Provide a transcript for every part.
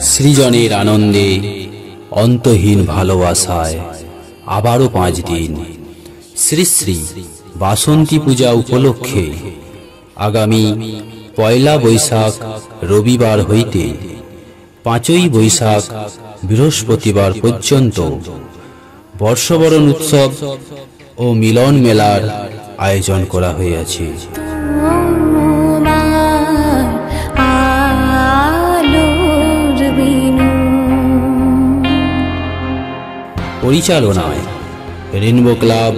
সৃজনের আনন্দে অন্তহীন ভালোবাসায় আবারও 5 দিন শ্রী শ্রী বাসন্তী পূজা উপলক্ষে আগামী পয়লা বৈশাখ রবিবার হইতে 5ই বৈশাখ বৃহস্পতিবার পর্যন্ত বর্ষবরণ উৎসব ও মিলন মেলার আয়োজন করা হয়েছে। পরিচালনায় রেনবো ক্লাব,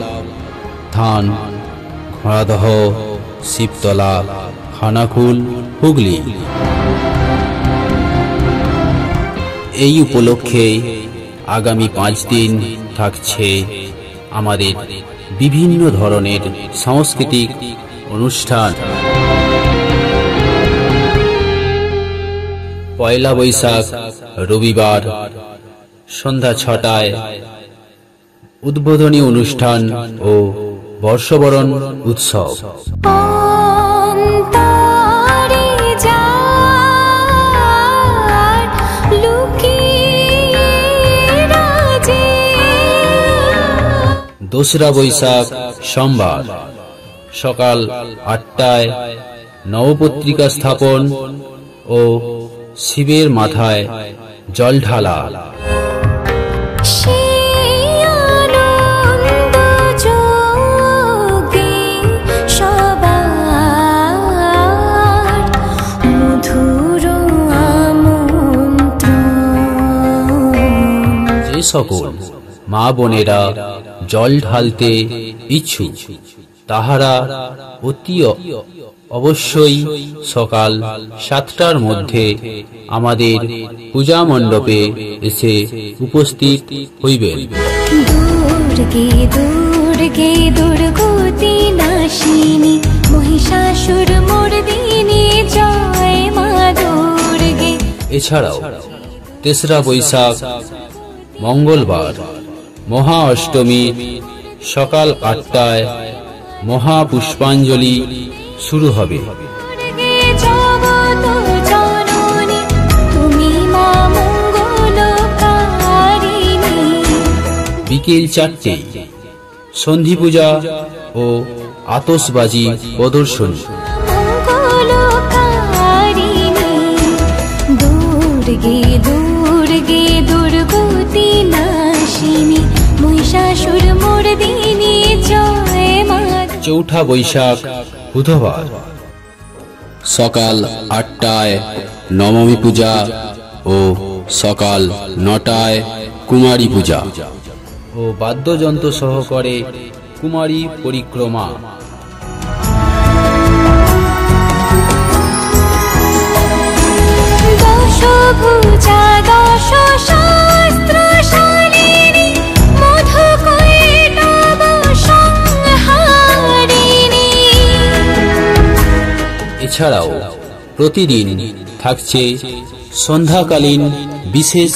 থান, ঘোড়াদহ, শিবতলা, খানাকুল, হুগলি। এই উপলক্ষে আগামী 5 দিন থাকছে আমাদের বিভিন্ন ধরনের সাংস্কৃতিক অনুষ্ঠান। পয়লা বৈশাখ রবিবার সন্ধ্যা 6টায় উদ্বোধনী অনুষ্ঠান ও বর্ষবরণ উৎসব। দোসরা বৈশাখ সোমবার সকাল 8টায় নবপত্রিকা স্থাপন ও শিবের মাথায় জল ঢালা। যে সকল মা বোনেরা জল ঢালতে ইচ্ছুক তাহারা অতি অবশ্যই সকাল 7টার মধ্যে আমাদের পূজা মণ্ডপে এসে উপস্থিত হইবেন। দুর্গে দুর্গে দুর্গতি নাশিনী মহিষাসুর মর্দিনী জয় মা দুর্গে। এছাড়াও 3রা বৈশাখ মঙ্গলবার মহা অষ্টমী সকাল 8টায় মহা পুষ্পাঞ্জলি শুরু হবে। বিকেল 4টায় সন্ধি পূজা ও আতশবাজি প্রদর্শনী। দুর্গে দুর্গে দুর্গতি নাশিনী মহিষাসুর মর্দিনী জয় মা। চৌঠা বৈশাখ বুধবার সকাল 8টায় নবমী পূজা ও সকাল 9টায় কুমারী পূজা ও বাদ্যযন্ত্র সহকারে কুমারী পরিক্রমা। দশভুজা দশ শাস্ত্র শালিনী মধুকৈটব সংহারিণী। এছাড়াও প্রতিদিন থাকছে সন্ধ্যাকালীন বিশেষ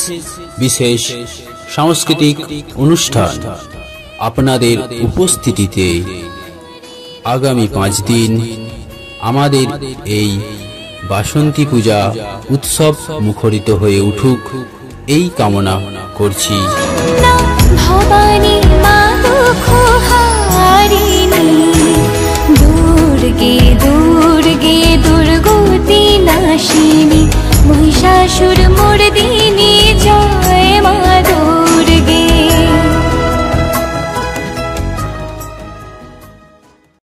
বিশেষ সাংস্কৃতিক অনুষ্ঠান। আপনাদের উপস্থিতিতে আগামী 5 দিন আমাদের এই বাসন্তী পূজা উৎসব মুখরিত হয়ে উঠুক এই কামনা করছি।